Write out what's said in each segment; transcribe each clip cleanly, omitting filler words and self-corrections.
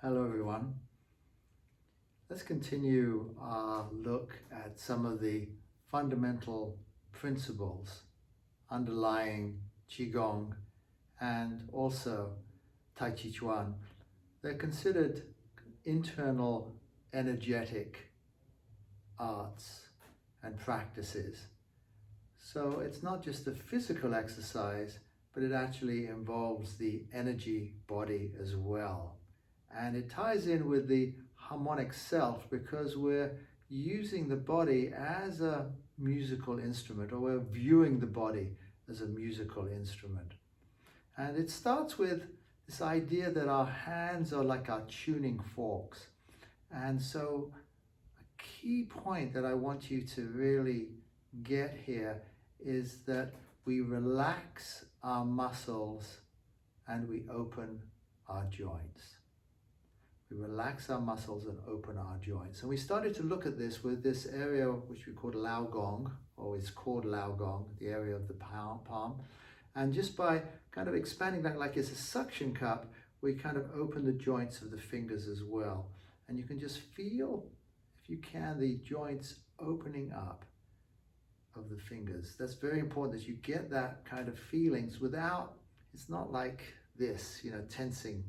Hello everyone. Let's continue our look at some of the fundamental principles underlying Qigong and also Tai Chi Chuan. They're considered internal energetic arts and practices. So it's not just a physical exercise, but it actually involves the energy body as well. And it ties in with the harmonic self because we're using the body as a musical instrument, or we're viewing the body as a musical instrument. And it starts with this idea that our hands are like our tuning forks. And so a key point that I want you to really get here is that we relax our muscles and we open our joints. We relax our muscles and open our joints. And we started to look at this with this area which we call Lao Gong, or it's called Lao Gong, the area of the palm. And just by kind of expanding that like it's a suction cup, we kind of open the joints of the fingers as well. And you can just feel, if you can, the joints opening up of the fingers. That's very important that you get that kind of feelings without, it's not like this, tensing.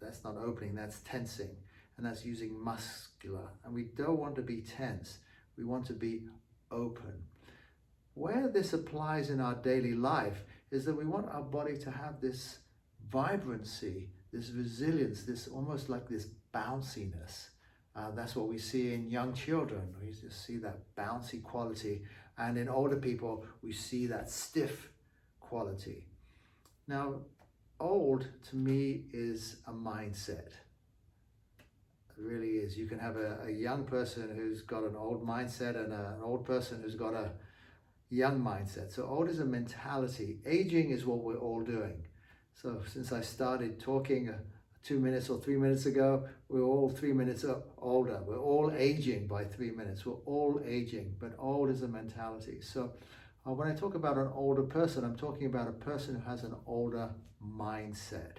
That's not opening, that's tensing. And that's using muscular. And we don't want to be tense. We want to be open. Where this applies in our daily life is that we want our body to have this vibrancy, this resilience, this almost like this bounciness. That's what we see in young children. We just see that bouncy quality. And in older people, we see that stiff quality. Now, old to me is a mindset. It really is. You can have a young person who's got an old mindset and an old person who's got a young mindset. So old is a mentality. Aging is what we're all doing. So since I started talking 2 minutes or 3 minutes ago, we're all 3 minutes older. We're all aging by 3 minutes. We're all aging, but old is a mentality. So when I talk about an older person, I'm talking about a person who has an older mindset.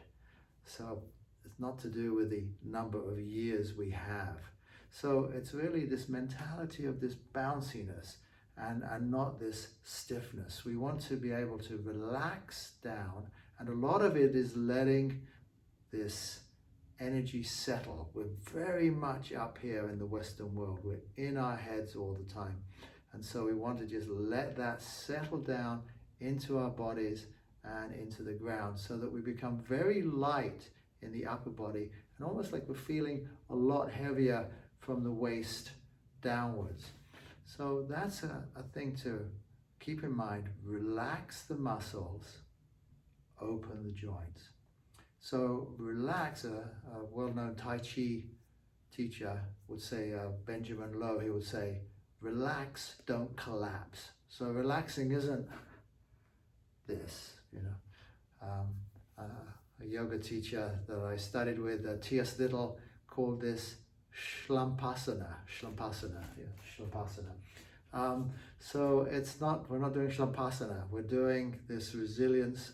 So it's not to do with the number of years we have. So it's really this mentality of this bounciness and not this stiffness. We want to be able to relax down, and a lot of it is letting this energy settle. We're very much up here in the Western world. We're in our heads all the time. And so we want to just let that settle down into our bodies and into the ground so that we become very light in the upper body and almost like we're feeling a lot heavier from the waist downwards. So that's a thing to keep in mind. Relax the muscles, open the joints. So relax, a well-known Tai Chi teacher would say, Benjamin Lowe, he would say, relax, don't collapse. So relaxing isn't this, a yoga teacher that I studied with, T.S. Little, called this Shlumpasana. So it's not, we're not doing Shlumpasana. We're doing this resilience,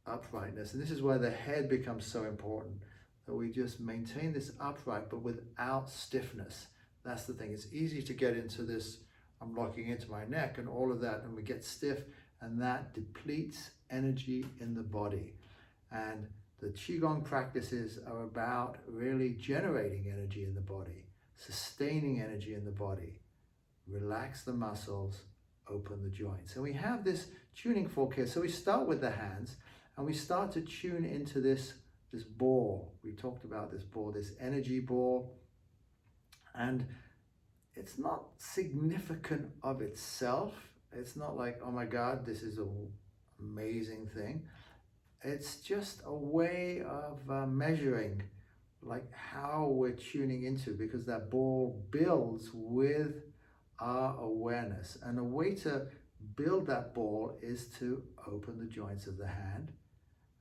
uprightness. And this is where the head becomes so important, that we just maintain this upright, but without stiffness. That's the thing. It's easy to get into this, I'm locking into my neck and all of that, and we get stiff, and that depletes energy in the body. And the Qigong practices are about really generating energy in the body, sustaining energy in the body. Relax the muscles, open the joints. And we have this tuning fork here. So we start with the hands, and we start to tune into this ball. We talked about this ball, this energy ball. And it's not significant of itself. It's not like, oh my God, this is an amazing thing. It's just a way of measuring like how we're tuning into, because that ball builds with our awareness. And a way to build that ball is to open the joints of the hand,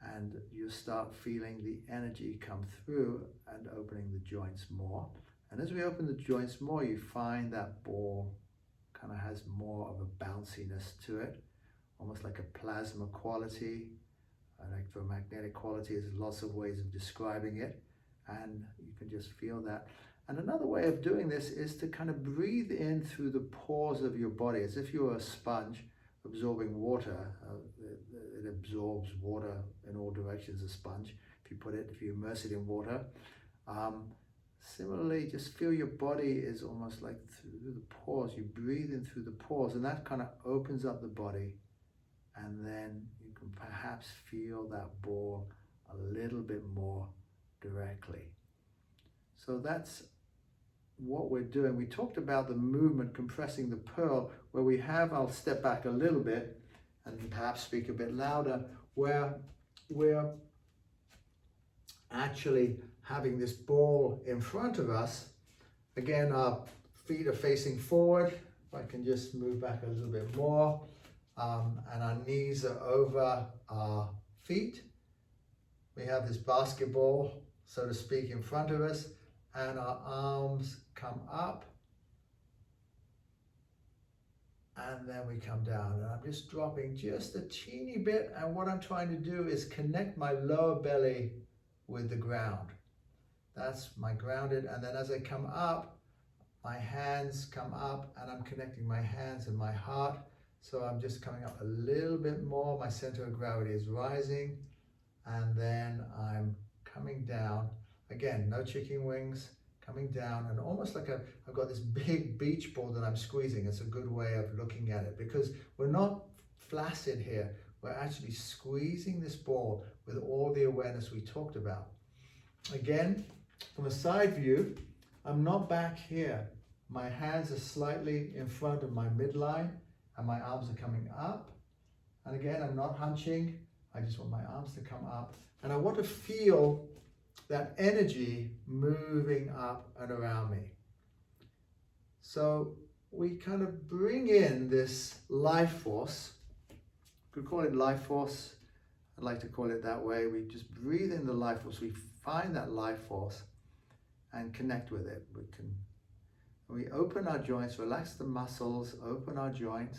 and you start feeling the energy come through and opening the joints more. And as we open the joints more, you find that ball kind of has more of a bounciness to it, almost like a plasma quality. electromagnetic quality. There's lots of ways of describing it, and you can just feel that. And another way of doing this is to kind of breathe in through the pores of your body, as if you were a sponge absorbing water. It absorbs water in all directions, a sponge. If you immerse it in water. Similarly, just feel your body is almost like through the pores. You breathe in through the pores, and that kind of opens up the body. And then you can perhaps feel that ball a little bit more directly. So that's what we're doing. We talked about the movement compressing the pearl, where we have, I'll step back a little bit and perhaps speak a bit louder, where we're actually having this ball in front of us. Again, our feet are facing forward. If I can just move back a little bit more. And our knees are over our feet. We have this basketball, so to speak, in front of us, and our arms come up, and then we come down. And I'm just dropping just a teeny bit, and what I'm trying to do is connect my lower belly with the ground. That's my grounded, and then as I come up, my hands come up, and I'm connecting my hands and my heart. So I'm just coming up a little bit more. My center of gravity is rising, and then I'm coming down. Again, no chicken wings, coming down, and almost like I've got this big beach ball that I'm squeezing. It's a good way of looking at it, because we're not flaccid here. We're actually squeezing this ball with all the awareness we talked about. Again, from a side view, I'm not back here. My hands are slightly in front of my midline, and my arms are coming up. And again, I'm not hunching. I just want my arms to come up. And I want to feel that energy moving up and around me. So we kind of bring in this life force. We could call it life force. I'd like to call it that way. We just breathe in the life force. We find that life force and connect with it. We open our joints, relax the muscles, open our joints,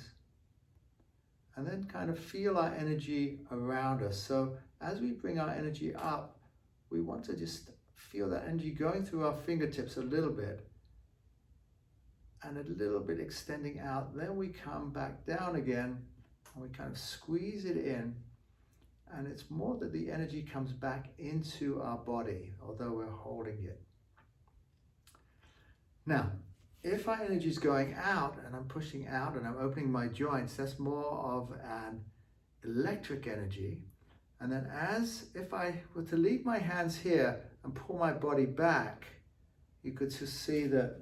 and then kind of feel our energy around us. So as we bring our energy up, we want to just feel that energy going through our fingertips a little bit, and a little bit extending out. Then we come back down again, and we kind of squeeze it in, and it's more that the energy comes back into our body, although we're holding it. Now, if our energy is going out and I'm pushing out and I'm opening my joints, that's more of an electric energy. And then if I were to leave my hands here and pull my body back, you could just see that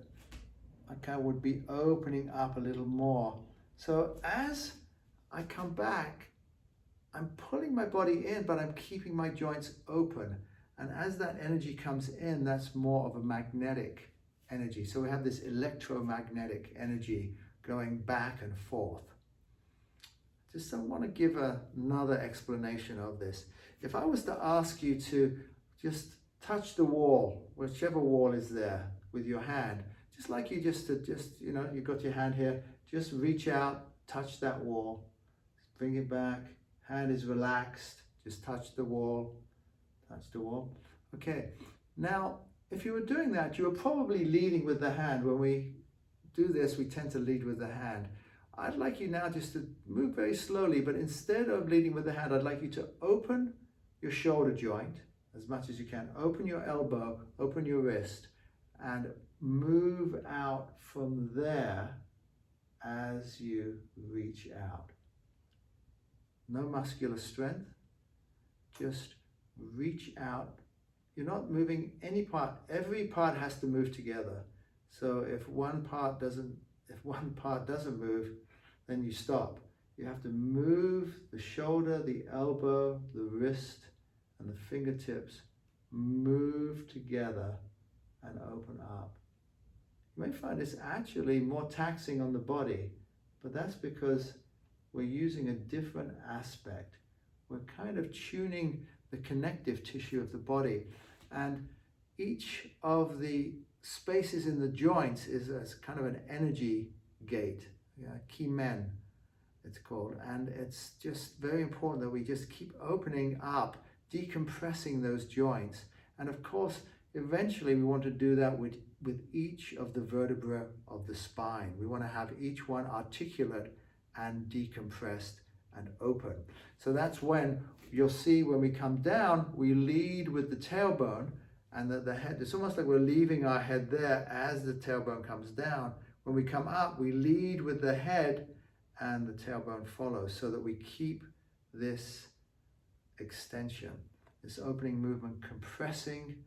I kind of would be opening up a little more. So as I come back, I'm pulling my body in, but I'm keeping my joints open. And as that energy comes in, that's more of a magnetic energy. So we have this electromagnetic energy going back and forth. Just I want to give another explanation of this. If I was to ask you to just touch the wall, whichever wall is there, with your hand, just like you you've got your hand here, just reach out, touch that wall, bring it back, hand is relaxed, just touch the wall, Okay, now if you were doing that, you were probably leading with the hand. When we do this, we tend to lead with the hand. I'd like you now just to move very slowly, but instead of leading with the hand, I'd like you to open your shoulder joint as much as you can. Open your elbow, open your wrist, and move out from there as you reach out. No muscular strength, just reach out. You're not moving any part. Every part has to move together. So if one part doesn't move, then you stop. You have to move the shoulder, the elbow, the wrist, and the fingertips. Move together and open up. You may find this actually more taxing on the body, but that's because we're using a different aspect. We're kind of tuning the connective tissue of the body, and each of the spaces in the joints is as kind of an energy gate, key men. it's called. And it's just very important that we just keep opening up, decompressing those joints. And of course, eventually we want to do that with each of the vertebrae of the spine. We want to have each one articulate and decompressed and open. So that's when you'll see when we come down, we lead with the tailbone, and the head, it's almost like we're leaving our head there as the tailbone comes down. When we come up, we lead with the head and the tailbone follows, so that we keep this extension, this opening movement, compressing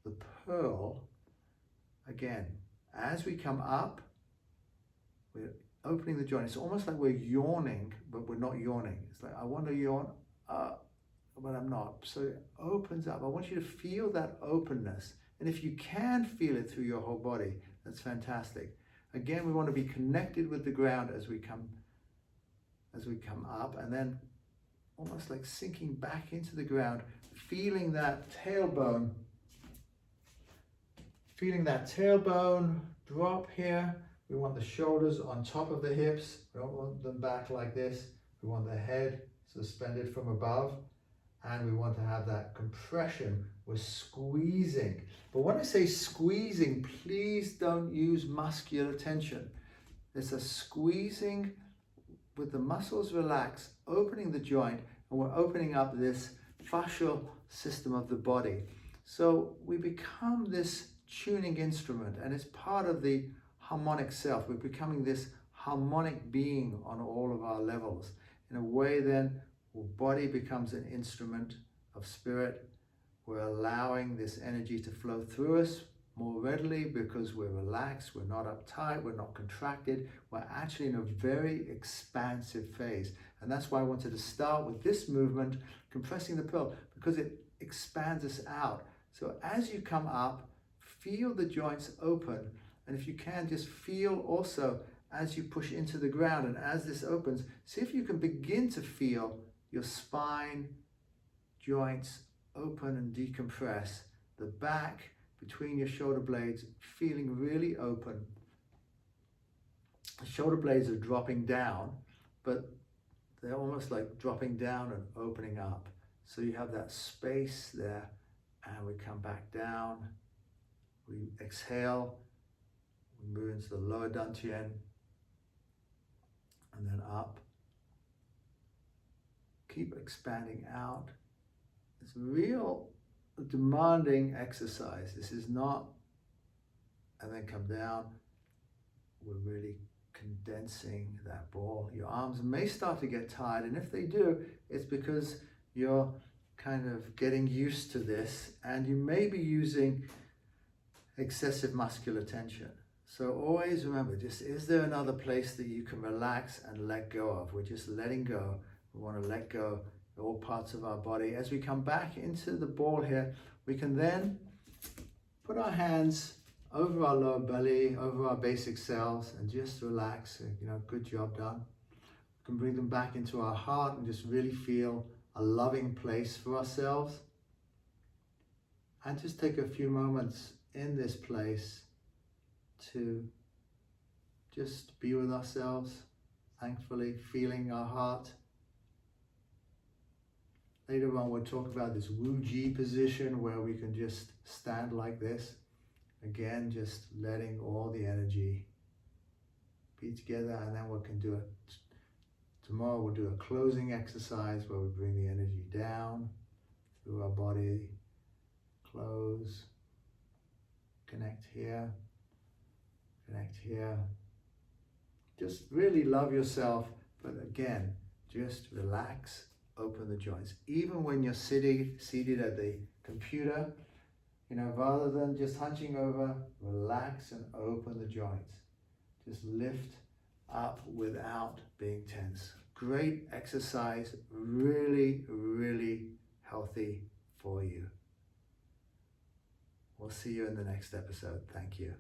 the pearl. Again, as we come up, we're opening the joint. It's almost like we're yawning, but we're not yawning. It's like, I want to yawn, but I'm not. So it opens up. I want you to feel that openness. And if you can feel it through your whole body, that's fantastic. Again, we want to be connected with the ground as we come up, and then almost like sinking back into the ground, feeling that tailbone drop here. We want the shoulders on top of the hips. We don't want them back like this. We want the head suspended from above. And we want to have that compression. We're squeezing. But when I say squeezing, please don't use muscular tension. It's a squeezing with the muscles relaxed, opening the joint, and we're opening up this fascial system of the body. So we become this tuning instrument, and it's part of the harmonic self. We're becoming this harmonic being on all of our levels. In a way then, our body becomes an instrument of spirit. We're allowing this energy to flow through us more readily because we're relaxed, we're not uptight, we're not contracted. We're actually in a very expansive phase. And that's why I wanted to start with this movement, compressing the pearl, because it expands us out. So as you come up, feel the joints open. And if you can, just feel also as you push into the ground, and as this opens, see if you can begin to feel your spine joints open and decompress. The back between your shoulder blades feeling really open. The shoulder blades are dropping down, but they're almost like dropping down and opening up. So you have that space there, and we come back down. We exhale, we move into the lower dantian, and then up. Keep expanding out. It's real demanding exercise. This is not, and then come down. We're really condensing that ball. Your arms may start to get tired, and if they do, it's because you're kind of getting used to this, and you may be using excessive muscular tension. So always remember, just is there another place that you can relax and let go of? We're just letting go. We want to let go of all parts of our body. As we come back into the ball here, we can then put our hands over our lower belly, over our basic cells, and just relax. Good job done. We can bring them back into our heart and just really feel a loving place for ourselves. And just take a few moments in this place to just be with ourselves, thankfully feeling our heart. Later on, we'll talk about this Wu Ji position where we can just stand like this. Again, just letting all the energy be together, and then we can do it. Tomorrow we'll do a closing exercise where we bring the energy down through our body, close, connect here, connect here. Just really love yourself, but again, just relax, open the joints. Even when you're seated at the computer, rather than just hunching over, relax and open the joints. Just lift up without being tense. Great exercise, really, really healthy for you. We'll see you in the next episode. Thank you.